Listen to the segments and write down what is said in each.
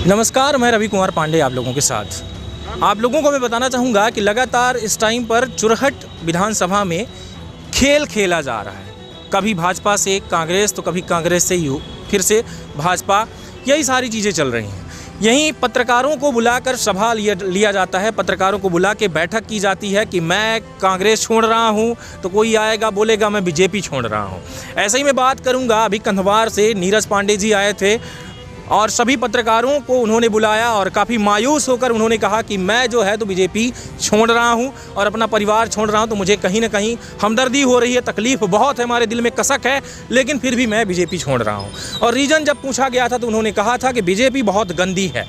नमस्कार, मैं रवि कुमार पांडे आप लोगों के साथ। आप लोगों को मैं बताना चाहूँगा कि लगातार इस टाइम पर चुरहट विधानसभा में खेल खेला जा रहा है। कभी भाजपा से कांग्रेस तो कभी कांग्रेस से फिर से भाजपा, यही सारी चीज़ें चल रही हैं। यहीं पत्रकारों को बुलाकर सभा लिया जाता है, पत्रकारों को बुला के बैठक की जाती है कि मैं कांग्रेस छोड़ रहा हूं, तो कोई आएगा बोलेगा मैं बीजेपी छोड़ रहा हूं। ऐसे ही मैं बात करूंगा, अभी कंधवार से नीरज पांडे जी आए थे और सभी पत्रकारों को उन्होंने बुलाया और काफ़ी मायूस होकर उन्होंने कहा कि मैं जो है तो बीजेपी छोड़ रहा हूं और अपना परिवार छोड़ रहा हूं, तो मुझे कहीं ना कहीं हमदर्दी हो रही है, तकलीफ़ बहुत है, हमारे दिल में कसक है, लेकिन फिर भी मैं बीजेपी छोड़ रहा हूं। और रीज़न जब पूछा गया था तो उन्होंने कहा था कि बीजेपी बहुत गंदी है,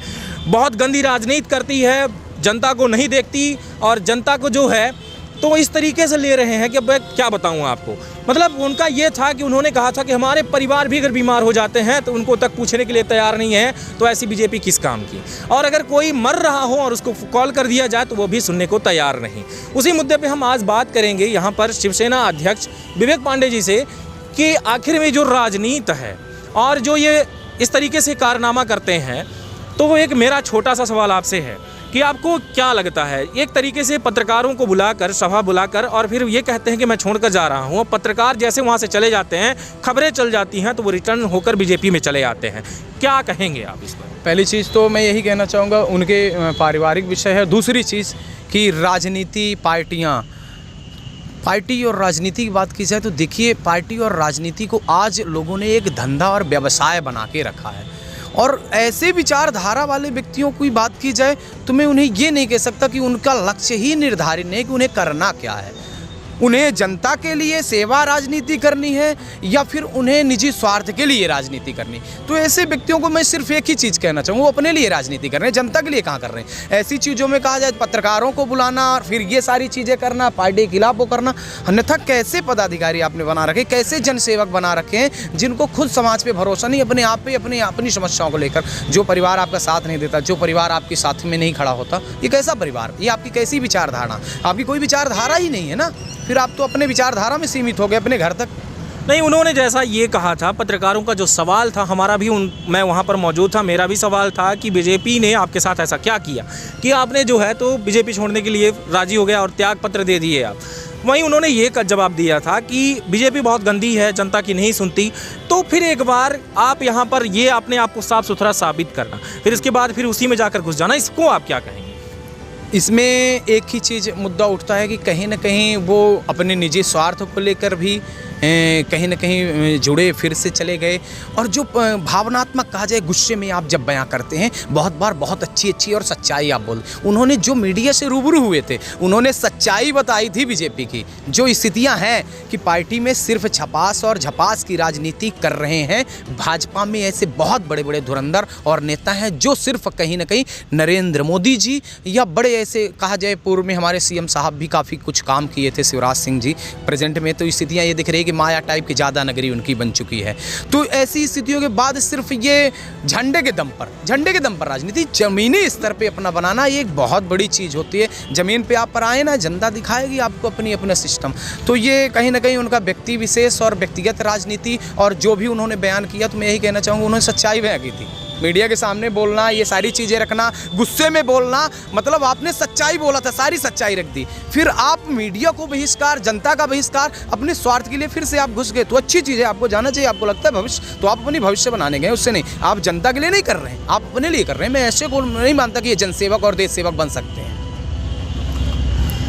बहुत गंदी राजनीति करती है, जनता को नहीं देखती और जनता को जो है तो इस तरीके से ले रहे हैं कि अब मैं क्या बताऊं आपको। मतलब उनका ये था कि उन्होंने कहा था कि हमारे परिवार भी अगर बीमार हो जाते हैं तो उनको तक पूछने के लिए तैयार नहीं है, तो ऐसी बीजेपी किस काम की। और अगर कोई मर रहा हो और उसको कॉल कर दिया जाए तो वो भी सुनने को तैयार नहीं। उसी मुद्दे पे हम आज बात करेंगे यहाँ पर शिवसेना अध्यक्ष विवेक पांडे जी से कि आखिर में जो राजनीति है और जो ये इस तरीके से कारनामा करते हैं, तो वो एक मेरा छोटा सा सवाल आपसे है कि आपको क्या लगता है, एक तरीके से पत्रकारों को बुलाकर, सभा बुलाकर और फिर ये कहते हैं कि मैं छोड़कर जा रहा हूँ, पत्रकार जैसे वहाँ से चले जाते हैं, खबरें चल जाती हैं तो वो रिटर्न होकर बीजेपी में चले आते हैं, क्या कहेंगे आप इस पर? पहली चीज़ तो मैं यही कहना चाहूँगा, उनके पारिवारिक विषय है। दूसरी चीज़ कि राजनीति, पार्टी और राजनीति की बात की जाए तो देखिए, पार्टी और राजनीति को आज लोगों ने एक धंधा और व्यवसाय बना के रखा है। और ऐसे विचारधारा वाले व्यक्तियों की बात की जाए तो मैं उन्हें ये नहीं कह सकता कि उनका लक्ष्य ही निर्धारित नहीं कि उन्हें करना क्या है। उन्हें जनता के लिए सेवा राजनीति करनी है या फिर उन्हें निजी स्वार्थ के लिए राजनीति करनी। तो ऐसे व्यक्तियों को मैं सिर्फ एक ही चीज़ कहना चाहूँगा, वो अपने लिए राजनीति कर रहे हैं, जनता के लिए कहाँ कर रहे हैं। ऐसी चीज़ों में कहा जाए पत्रकारों को बुलाना और फिर ये सारी चीज़ें करना, पार्टी के खिलाफ वो करना, अन्यथा कैसे पदाधिकारी आपने बना रखे, कैसे जनसेवक बना रखे हैं जिनको खुद समाज पे भरोसा नहीं, अपने आप पे अपनी समस्याओं को लेकर। जो परिवार आपका साथ नहीं देता, जो परिवार आपके साथ में नहीं खड़ा होता, ये कैसा परिवार, ये आपकी कैसी विचारधारा? आपकी कोई विचारधारा ही नहीं है ना, फिर आप तो अपने विचारधारा में सीमित हो गए, अपने घर तक। नहीं, उन्होंने जैसा ये कहा था, पत्रकारों का जो सवाल था, हमारा भी मैं वहाँ पर मौजूद था, मेरा भी सवाल था कि बीजेपी ने आपके साथ ऐसा क्या किया कि आपने जो है तो बीजेपी छोड़ने के लिए राजी हो गया और त्याग पत्र दे दिए आप। वहीं उन्होंने ये जवाब दिया था कि बीजेपी बहुत गंदी है, जनता की नहीं सुनती। तो फिर एक बार आप यहाँ पर ये अपने आप को साफ सुथरा साबित करना, फिर इसके बाद फिर उसी में जाकर घुस जाना, इसको आप क्या कहेंगे? इसमें एक ही चीज़ मुद्दा उठता है कि कहीं ना कहीं वो अपने निजी स्वार्थ को लेकर भी कहीं ना कहीं जुड़े, फिर से चले गए। और जो भावनात्मक कहा जाए, गुस्से में आप जब बयां करते हैं, बहुत बार बहुत अच्छी और सच्चाई आप बोल। उन्होंने जो मीडिया से रूबरू हुए थे, उन्होंने सच्चाई बताई थी बीजेपी की। जो स्थितियां हैं कि पार्टी में सिर्फ छपास और झपास की राजनीति कर रहे हैं। भाजपा में ऐसे बहुत बड़े बड़े धुरंधर और नेता हैं जो सिर्फ कहीं ना कहीं नरेंद्र मोदी जी या बड़े ऐसे कहा जाए, पूर्व में हमारे सीएम साहब भी काफ़ी कुछ काम किए थे, शिवराज सिंह जी। प्रेजेंट में तो स्थितियाँ ये दिख रही है माया टाइप की ज़्यादा नगरी उनकी बन चुकी है। तो ऐसी स्थितियों के बाद सिर्फ ये झंडे के दम पर राजनीति, ज़मीनी स्तर पे अपना बनाना, ये एक बहुत बड़ी चीज़ होती है। ज़मीन पे आप पर आए ना, जनता दिखाएगी आपको अपना सिस्टम। तो ये कहीं ना कहीं उनका व्यक्ति विशेष और व्यक्तिगत राजनीति, और जो भी उन्होंने बयान किया तो मैं यही कहना चाहूँगा, उन्होंने सच्चाई बयान की थी। मीडिया के सामने बोलना, ये सारी चीज़ें रखना, गुस्से में बोलना, मतलब आपने सच्चाई बोला था, सारी सच्चाई रख दी। फिर आप मीडिया को बहिष्कार, जनता का बहिष्कार, अपने स्वार्थ के लिए फिर से आप घुस गए। तो अच्छी चीज़ है, आपको जाना चाहिए। आपको लगता है भविष्य, तो आप अपनी भविष्य बनाने गए, उससे नहीं। आप जनता के लिए नहीं कर रहे हैं, आप अपने लिए कर रहे हैं। मैं ऐसे को नहीं मानता कि ये जनसेवक और देश सेवक बन सकते हैं।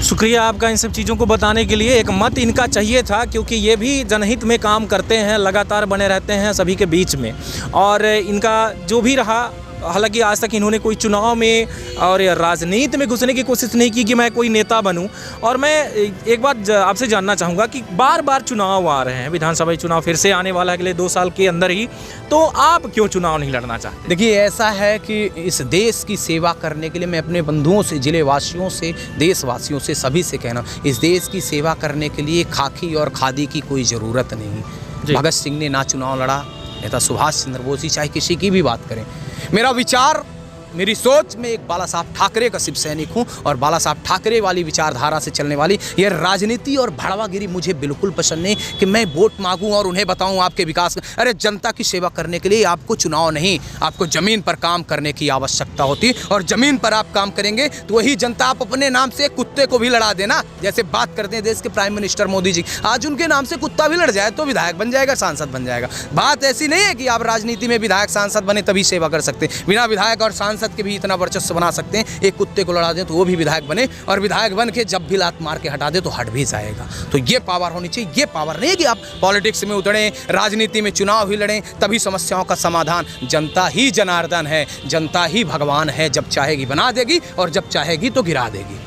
शुक्रिया आपका इन सब चीज़ों को बताने के लिए। एक मत इनका चाहिए था, क्योंकि ये भी जनहित में काम करते हैं, लगातार बने रहते हैं सभी के बीच में। और इनका जो भी रहा, हालांकि आज तक इन्होंने कोई चुनाव में और राजनीति में घुसने की कोशिश नहीं की कि मैं कोई नेता बनूं। और मैं एक बात आपसे जानना चाहूँगा कि बार बार चुनाव आ रहे हैं, विधानसभा चुनाव फिर से आने वाला है अगले 2 साल के अंदर ही, तो आप क्यों चुनाव नहीं लड़ना चाहते? देखिए, ऐसा है कि इस देश की सेवा करने के लिए मैं अपने बंधुओं से, जिले वासियों से, देशवासियों से, सभी से कहना, इस देश की सेवा करने के लिए खाकी और खादी की कोई ज़रूरत नहीं। भगत सिंह ने ना चुनाव लड़ा, नेता सुभाष चंद्र बोस, चाहे किसी की भी बात करें। मेरा विचार मेरी सोच में एक बाला साहब ठाकरे का शिव सैनिक हूँ और बाला साहब ठाकरे वाली विचारधारा से चलने वाली ये राजनीति और भड़वागिरी मुझे बिल्कुल पसंद नहीं कि मैं वोट मांगूं और उन्हें बताऊं आपके विकास। अरे जनता की सेवा करने के लिए आपको चुनाव नहीं, आपको जमीन पर काम करने की आवश्यकता होती है और जमीन पर आप काम करेंगे तो वही जनता, आप अपने नाम से कुत्ते को भी लड़ा देना। जैसे बात करते हैं देश के प्राइम मिनिस्टर मोदी जी, आज उनके नाम से कुत्ता भी लड़ जाए तो विधायक बन जाएगा, सांसद बन जाएगा। बात ऐसी नहीं है कि आप राजनीति में विधायक सांसद बने तभी सेवा कर सकते हैं, बिना विधायक और सांसद के भी इतना वर्चस्व बना सकते हैं। एक कुत्ते को लड़ा दें तो वो भी विधायक बने और विधायक बन के जब भी लात मार के हटा दे तो हट भी जाएगा। तो ये पावर होनी चाहिए। ये पावर नहीं है कि आप पॉलिटिक्स में उतरें, राजनीति में चुनाव ही लड़ें तभी समस्याओं का समाधान। जनता ही जनार्दन है, जनता ही भगवान है, जब चाहेगी बना देगी और जब चाहेगी तो गिरा देगी।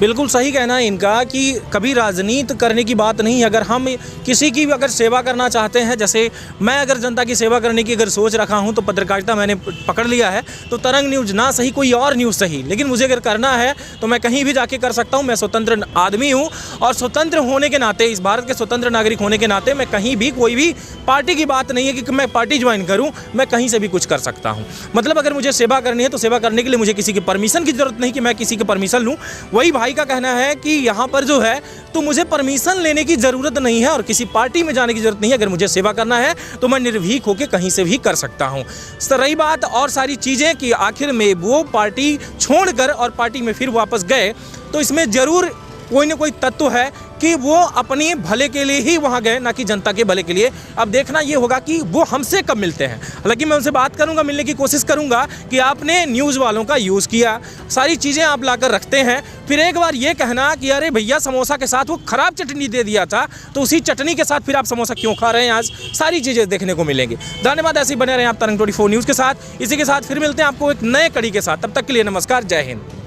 बिल्कुल सही कहना है इनका कि कभी राजनीति करने की बात नहीं। अगर हम किसी की भी अगर सेवा करना चाहते हैं, जैसे मैं अगर जनता की सेवा करने की अगर सोच रखा हूं तो पत्रकारिता मैंने पकड़ लिया है, तो तरंग न्यूज़ ना सही कोई और न्यूज़ सही, लेकिन मुझे अगर करना है तो मैं कहीं भी जाके कर सकता हूं। मैं स्वतंत्र आदमी हूं और स्वतंत्र होने के नाते, इस भारत के स्वतंत्र नागरिक होने के नाते मैं कहीं भी, कोई भी पार्टी की बात नहीं है कि मैं पार्टी ज्वाइन करूँ, मैं कहीं से भी कुछ कर सकता हूँ। मतलब अगर मुझे सेवा करनी है तो सेवा करने के लिए मुझे किसी की परमिशन की ज़रूरत नहीं कि मैं किसी की परमिशन लूँ। वही भाई का कहना है कि यहाँ पर जो है तो मुझे परमिशन लेने की ज़रूरत नहीं है और किसी पार्टी में जाने की ज़रूरत नहीं है। अगर मुझे सेवा करना है तो मैं निर्भीक होकर कहीं से भी कर सकता हूँ। रही बात और सारी चीज़ें कि आखिर में वो पार्टी छोड़कर और पार्टी में फिर वापस गए, तो इसमें ज़रूर कोई ना कोई तत्व है कि वो अपने भले के लिए ही वहाँ गए, ना कि जनता के भले के लिए। अब देखना ये होगा कि वो हमसे कब मिलते हैं। हालांकि मैं उनसे बात करूंगा, मिलने की कोशिश करूंगा कि आपने न्यूज़ वालों का यूज़ किया, सारी चीज़ें आप लाकर रखते हैं, फिर एक बार ये कहना कि अरे भैया समोसा के साथ वो ख़राब चटनी दे दिया था, तो उसी चटनी के साथ फिर आप समोसा क्यों खा रहे हैं आज। सारी चीज़ें देखने को मिलेंगी। धन्यवाद, ऐसे ही बने रहें आप तरंग 24 न्यूज़ के साथ। इसी के साथ फिर मिलते हैं आपको एक नए कड़ी के साथ। तब तक के लिए नमस्कार, जय हिंद।